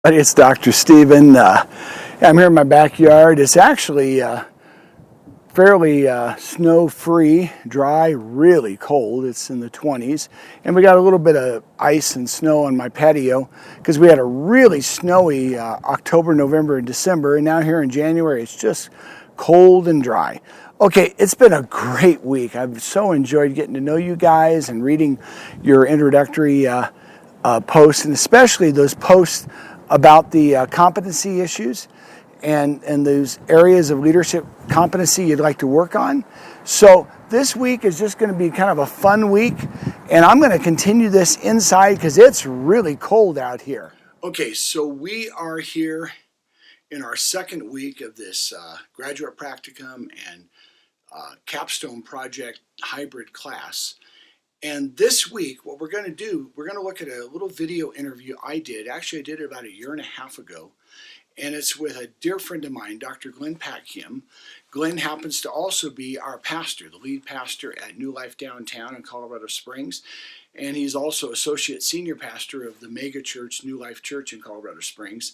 It's Dr. Steven. I'm here in my backyard. It's actually fairly snow-free, dry, really cold. It's in the 20s. And we got a little bit of ice and snow on my patio because we had a really snowy October, November, and December. And now here in January, it's just cold and dry. Okay, it's been a great week. I've so enjoyed getting to know you guys and reading your introductory posts, and especially those posts about the competency issues and those areas of leadership competency you'd like to work on. So this week is just going to be kind of a fun week, and I'm going to continue this inside because it's really cold out here. Okay, so we are here in our second week of this graduate practicum and Capstone project hybrid class. And this week, what we're going to do, we're going to look at a little video interview I did. Actually, I did it about a year and a half ago. And it's with a dear friend of mine, Dr. Glenn Practicum. Glenn happens to also be our pastor, the lead pastor at New Life Downtown in Colorado Springs. And he's also associate senior pastor of the mega church, New Life Church in Colorado Springs.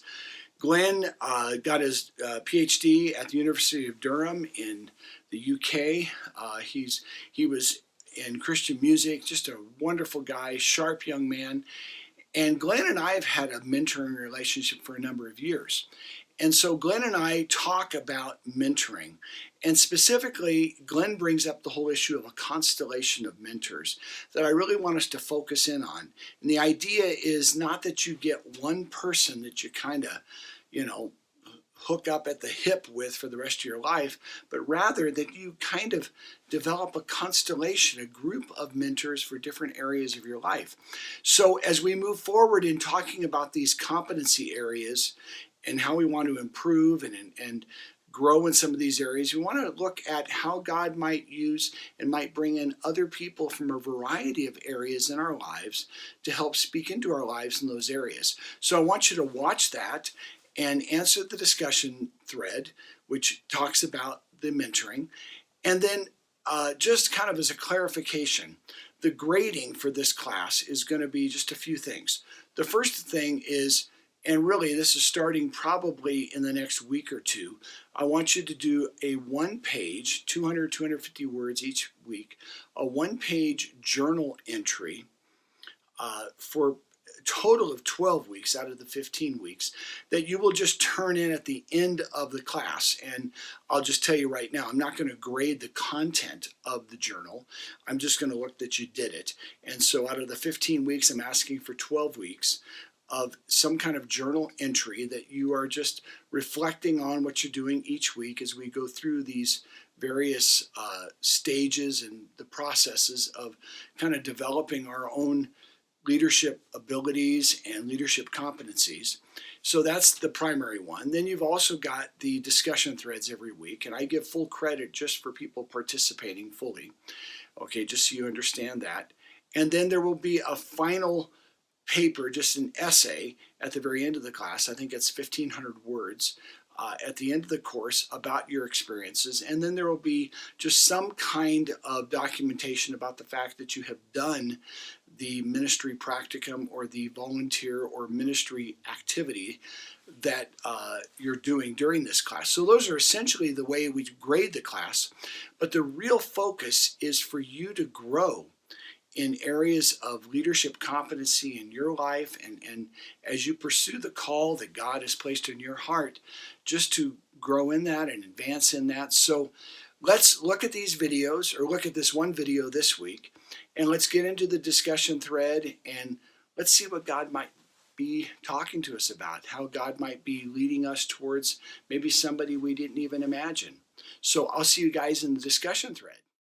Glenn got his PhD at the University of Durham in the UK. He was in Christian music, just a wonderful guy, sharp young man. And Glenn and I have had a mentoring relationship for a number of years. And so Glenn and I talk about mentoring. And specifically, Glenn brings up the whole issue of a constellation of mentors that I really want us to focus in on. And the idea is not that you get one person that you kind of, hook up at the hip with for the rest of your life, but rather that you kind of develop a constellation, a group of mentors for different areas of your life. So as we move forward in talking about these competency areas and how we want to improve and grow in some of these areas, we want to look at how God might use and might bring in other people from a variety of areas in our lives to help speak into our lives in those areas. So I want you to watch that and answer the discussion thread, which talks about the mentoring. And then just kind of as a clarification, the grading for this class is going to be just a few things. The first thing is, and really this is starting probably in the next week or two, I want you to do a one-page, 200, 250 words each week, a one-page journal entry for total of 12 weeks out of the 15 weeks that you will just turn in at the end of the class. And I'll just tell you right now, I'm not going to grade the content of the journal. I'm just going to look that you did it. And so out of the 15 weeks, I'm asking for 12 weeks of some kind of journal entry that you are just reflecting on what you're doing each week as we go through these various stages and the processes of kind of developing our own leadership abilities and leadership competencies. So that's the primary one. Then you've also got the discussion threads every week, and I give full credit just for people participating fully. Okay, just so you understand that. And then there will be a final paper, just an essay at the very end of the class. I think it's 1,500 words at the end of the course about your experiences. And then there will be just some kind of documentation about the fact that you have done the ministry practicum or the volunteer or ministry activity that you're doing during this class. So those are essentially the way we grade the class. But the real focus is for you to grow in areas of leadership competency in your life, and as you pursue the call that God has placed in your heart, just to grow in that and advance in that. So let's look at these videos, or look at this one video this week, and let's get into the discussion thread, and let's see what God might be talking to us about, how God might be leading us towards maybe somebody we didn't even imagine. So I'll see you guys in the discussion thread.